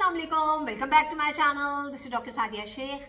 अस्सलाम, welcome back to my channel. This is doctor Sadia Sheikh.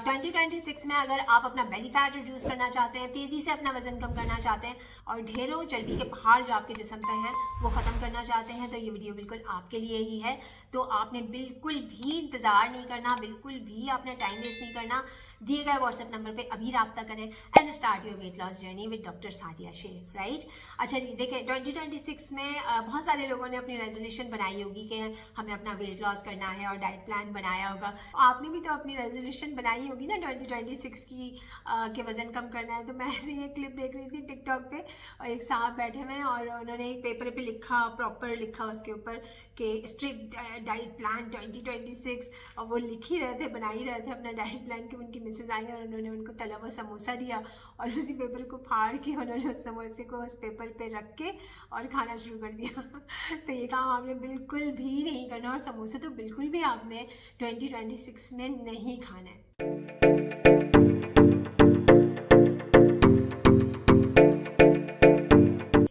2026 में अगर आप अपना बेली फैट रिड्यूस करना चाहते हैं, तेज़ी से अपना वजन कम करना चाहते हैं और ढेरों चर्बी के पहाड़ जो आपके जिस्म पे हैं वो ख़त्म करना चाहते हैं, तो ये वीडियो बिल्कुल आपके लिए ही है। तो आपने बिल्कुल भी इंतज़ार नहीं करना, बिल्कुल भी आपने टाइम वेस्ट नहीं करना। दिए गए व्हाट्सएप नंबर पे अभी रब्ता करें and start your weight loss journey with doctor Sadia Sheikh, right. अच्छा जी, देखें 2026 में बहुत सारे लोगों ने अपनी रेजोल्यूशन बनाई होगी कि हमें अपना वेट लॉस करना है और डाइट प्लान बनाया होगा। आपने भी तो अपनी रेजोल्यूशन बनाई होगी ना 2026 की, कि वज़न कम करना है। तो मैं ऐसे ही एक क्लिप देख रही थी टिकटॉक पे और एक साहब बैठे हुए हैं और उन्होंने एक पेपर पे लिखा, प्रॉपर लिखा उसके ऊपर कि स्ट्रिक्ट डाइट प्लान 2026, और वो लिख ही रहे थे, बना ही रहे थे अपना डाइट प्लान कि उनकी मिसेज आई और उन्होंने उनको तला हुआ समोसा दिया और उसी पेपर को फाड़ के उन्होंने उस समोसे को उस पेपर पे रख के और खाना शुरू कर दिया। तो ये काम आपने बिल्कुल भी नहीं करना और समोसे तो बिल्कुल भी आपने 2026 में नहीं खाना है।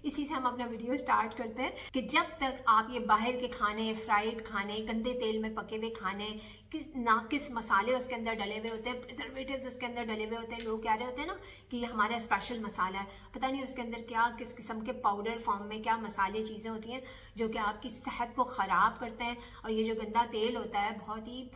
इसी से हम अपना वीडियो स्टार्ट करते हैं कि जब तक आप ये बाहर के खाने, फ्राइड खाने, गंदे तेल में पके हुए खाने, किस मसाले उसके अंदर डले हुए होते हैं, प्रिजर्वेटिव्स उसके अंदर डले हुए होते हैं। लोग कह रहे होते हैं ना कि ये हमारा स्पेशल मसाला है, पता नहीं उसके अंदर क्या किस किस्म के पाउडर फॉर्म में क्या मसाले चीज़ें होती हैं जो कि आपकी सेहत को ख़राब करते हैं। और ये जो गंदा तेल होता है, बहुत ही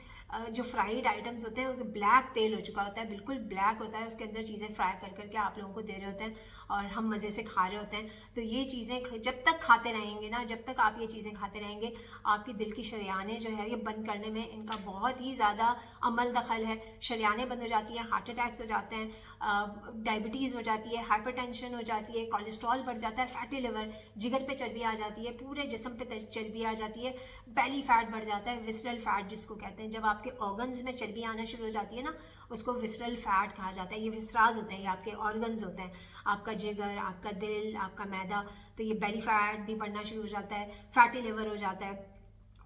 जो फ्राइड आइटम्स होते हैं उसमें ब्लैक तेल हो चुका होता है, बिल्कुल ब्लैक होता है, उसके अंदर चीज़ें फ्राई कर करके आप लोगों को दे रहे होते हैं और हम मज़े से खा रहे होते हैं। तो ये चीज़ें जब तक खाते रहेंगे ना, जब तक आप ये चीज़ें खाते रहेंगे, आपकी दिल की शरियानें जो है ये बंद करने में इनका बहुत ही ज़्यादा अमल दखल है। शरियानें बंद हो जाती हैं, हार्ट अटैक्स हो जाते हैं, डायबिटीज़ हो जाती है, हाइपरटेंशन हो जाती है, कोलेस्ट्रॉल बढ़ जाता है, फैटी लिवर, जिगर पे चर्बी आ जाती है, पूरे जिस्म पे चर्बी आ जाती है, बेली फैट बढ़ जाता है, विसरल फैट जिसको कहते हैं। जब आपके ऑर्गन्स में चर्बी आना शुरू हो जाती है ना, उसको विसरल फैट कहा जाता है। ये विसराज होते हैं, ये आपके ऑर्गन्स होते हैं, आपका जिगर, आपका दिल, आपका मैदा। तो ये बेली फैट भी बढ़ना शुरू हो जाता है, फैटी लिवर हो जाता है,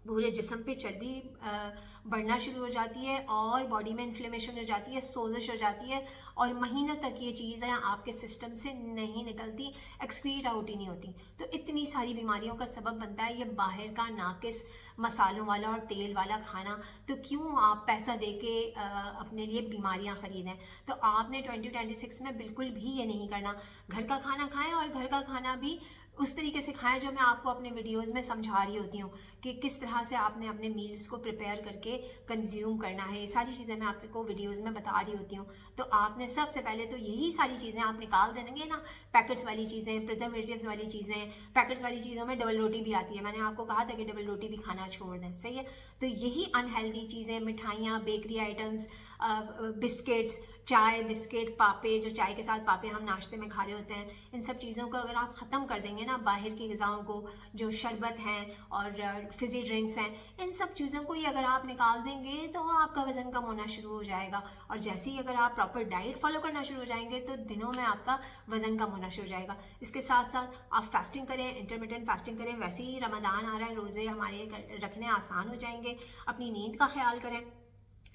पूरे जिस्म पे चर्बी बढ़ना शुरू हो जाती है और बॉडी में इन्फ्लेमेशन हो जाती है, सोजिश हो जाती है और महीनों तक ये चीज़ें आपके सिस्टम से नहीं निकलती, एक्सक्रीट आउट ही नहीं होती। तो इतनी सारी बीमारियों का सबब बनता है ये बाहर का नाकिस मसालों वाला और तेल वाला खाना। तो क्यों आप पैसा दे के अपने लिए बीमारियां ख़रीदें। तो आपने 2026 में बिल्कुल भी ये नहीं करना। घर का खाना खाएं और घर का खाना भी उस तरीके से खाएं जो मैं आपको अपने वीडियोस में समझा रही होती हूँ कि किस तरह से आपने अपने मील्स को प्रिपेयर करके कंज्यूम करना है। ये सारी चीज़ें मैं आपको वीडियोस में बता रही होती हूँ। तो आपने सबसे पहले तो यही सारी चीज़ें आप निकाल देंगे ना, पैकेट्स वाली चीज़ें, प्रिजर्वेटिव्स वाली चीज़ें। पैकेट्स वाली चीज़ों में डबल रोटी भी आती है, मैंने आपको कहा था कि डबल रोटी भी खाना छोड़ दें, सही है। तो यही अनहेल्दी चीज़ें, मिठाइयाँ, बेकरी आइटम्स, बिस्किट्स, चाय, बिस्किट, पापे, जो चाय के साथ पापे हम नाश्ते में खा रहे होते हैं, इन सब चीज़ों को अगर आप ख़त्म कर देंगे ना, बाहर की ग़िज़ाओं को, जो शरबत हैं और फिज़ी ड्रिंक्स हैं, इन सब चीज़ों को ही अगर आप निकाल देंगे तो आपका वज़न कम होना शुरू हो जाएगा। और जैसे ही अगर आप प्रॉपर डाइट फॉलो करना शुरू हो जाएंगे तो दिनों में आपका वज़न कम होना शुरू हो जाएगा। इसके साथ साथ आप फास्टिंग करें, इंटरमिटेंट फास्टिंग करें। वैसे ही रमज़ान आ रहा है, रोज़े हमारे रखने आसान हो जाएंगे। अपनी नींद का ख्याल करें,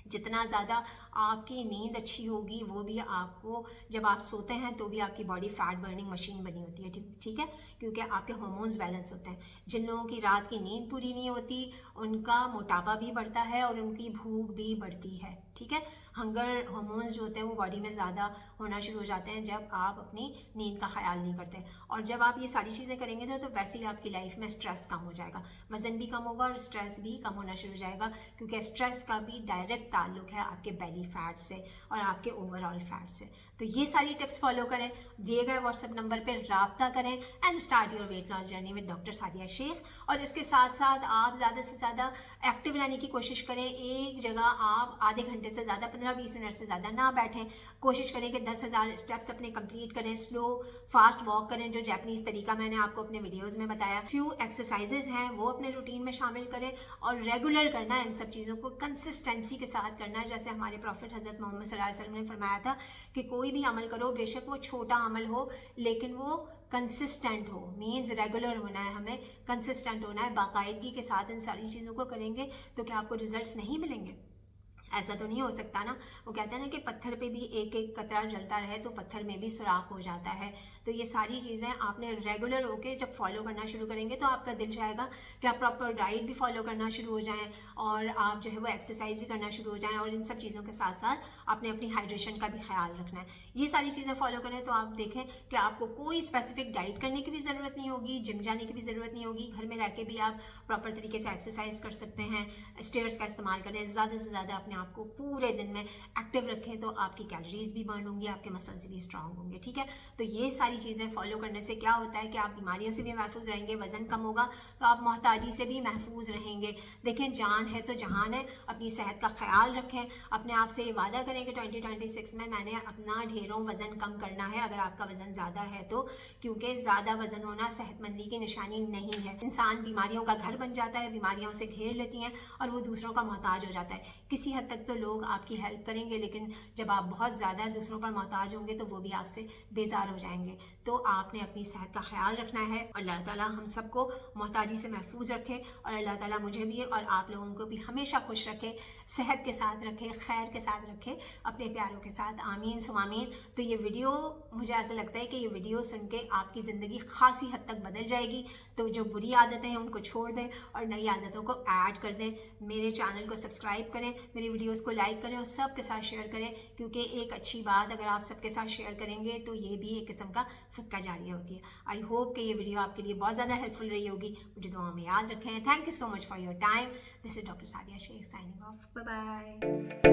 जितना ज़्यादा आपकी नींद अच्छी होगी वो भी आपको, जब आप सोते हैं तो भी आपकी बॉडी फैट बर्निंग मशीन बनी होती है, ठीक है, क्योंकि आपके हार्मोन्स बैलेंस होते हैं। जिन लोगों की रात की नींद पूरी नहीं होती उनका मोटापा भी बढ़ता है और उनकी भूख भी बढ़ती है, ठीक है। हंगर हार्मोन्स जो होते हैं वो बॉडी में ज़्यादा होना शुरू हो जाते हैं जब आप अपनी नींद का ख्याल नहीं करते। और जब आप ये सारी चीज़ें करेंगे तो वैसे ही आपकी लाइफ में स्ट्रेस कम हो जाएगा, वज़न भी कम होगा और स्ट्रेस भी कम होना शुरू हो जाएगा, क्योंकि स्ट्रेस का भी डायरेक्ट ताल्लुक है आपके बेली फैट से और आपके ओवरऑल फैट से। तो ये सारी टिप्स फॉलो करें, दिए गए व्हाट्सएप नंबर पर रब्ता करें and start your weight loss journey with doctor Sadia Sheikh. और इसके साथ साथ आप ज़्यादा से ज़्यादा एक्टिव रहने की कोशिश करें। एक जगह आप आधे घंटे से ज़्यादा, 15-20 मिनट से ज़्यादा ना बैठें। कोशिश करें कि 10,000 स्टेप्स अपने कंप्लीट करें। स्लो फास्ट वॉक करें, जो जापानीज़ तरीका मैंने आपको अपने वीडियोज़ में बताया। फ्यू एक्सरसाइजेज हैं वो अपने रूटीन में शामिल करें और रेगुलर करना है इन सब चीज़ों को, कंसिस्टेंसी के साथ करना है। जैसे हमारे प्रॉफिट हज़रत मोहम्मद सल्लल्लाहु अलैहि वसल्लम ने फरमाया था कि कोई भी अमल करो, बेशक वो छोटा अमल हो लेकिन वो कंसिस्टेंट हो, मीन्स रेगुलर होना है, हमें कंसिस्टेंट होना है, बाकायदगी के साथ इन सारी चीज़ों को करेंगे तो क्या आपको रिजल्ट्स नहीं मिलेंगे। ऐसा तो नहीं हो सकता ना। वो कहते हैं ना कि पत्थर पे भी एक एक कतरा जलता रहे तो पत्थर में भी सुराख हो जाता है। तो ये सारी चीज़ें आपने रेगुलर होके जब फॉलो करना शुरू करेंगे तो आपका दिल चाहेगा कि आप प्रॉपर डाइट भी फॉलो करना शुरू हो जाएं और आप जो है वो एक्सरसाइज भी करना शुरू हो जाएं, और इन सब चीज़ों के साथ साथ आपने अपनी हाइड्रेशन का भी ख्याल रखना है। ये सारी चीज़ें फॉलो करें तो आप देखें कि आपको कोई स्पेसिफिक डाइट करने की भी ज़रूरत नहीं होगी, जिम जाने की भी ज़रूरत नहीं होगी। घर में रह के भी आप प्रॉपर तरीके से एक्सरसाइज कर सकते हैं, स्टेयर्स का इस्तेमाल करें, ज़्यादा से ज़्यादा अपने आप को पूरे दिन में एक्टिव रखें तो आपकी कैलोरीज भी बर्न होंगी, आपके मसल्स भी स्ट्रांग होंगे। ठीक है, तो ये सारी चीज़ें फॉलो करने से क्या होता है कि आप बीमारियों से भी महफूज रहेंगे, वजन कम होगा तो आप मोहताजी से भी महफूज रहेंगे। देखें, जान है तो जहान है, अपनी सेहत का ख्याल रखें, अपने आप से ये वादा करें कि 2026 में मैंने अपना ढेरों वजन कम करना है अगर आपका वजन ज़्यादा है तो, क्योंकि ज़्यादा वजन होना सेहतमंदी की निशानी नहीं है। इंसान बीमारियों का घर बन जाता है, बीमारियों से घेर लेती हैं और वो दूसरों का मोहताज हो जाता है। किसी हद तक तो लोग आपकी हेल्प करेंगे, लेकिन जब आप बहुत ज़्यादा दूसरों पर मोहताज होंगे तो वो भी आपसे बेजार हो जाएंगे। तो आपने अपनी सेहत का ख्याल रखना है। अल्लाह ताला हम सबको मोहताजी से महफूज रखे और अल्लाह ताला मुझे भी और आप लोगों को भी हमेशा खुश रखे, सेहत के साथ रखे, खैर के साथ रखे, अपने प्यारों के साथ। आमीन सुम आमीन। तो ये वीडियो, मुझे ऐसा लगता है कि ये वीडियो सुन के आपकी ज़िंदगी खासी हद तक बदल जाएगी। तो जो बुरी आदतें हैं उनको छोड़ दें और नई आदतों को ऐड कर दें। मेरे चैनल को सब्सक्राइब करें, मेरी वीडियोस को लाइक करें और सबके साथ शेयर करें, क्योंकि एक अच्छी बात अगर आप सबके साथ शेयर करेंगे तो ये भी एक किस्म का सदका जारिया होती है। आई होप कि ये वीडियो आपके लिए बहुत ज़्यादा हेल्पफुल रही होगी। मुझे दुआ में याद रखें। Thank you so much for your time. This is doctor Sadia Sheikh signing off. Bye bye.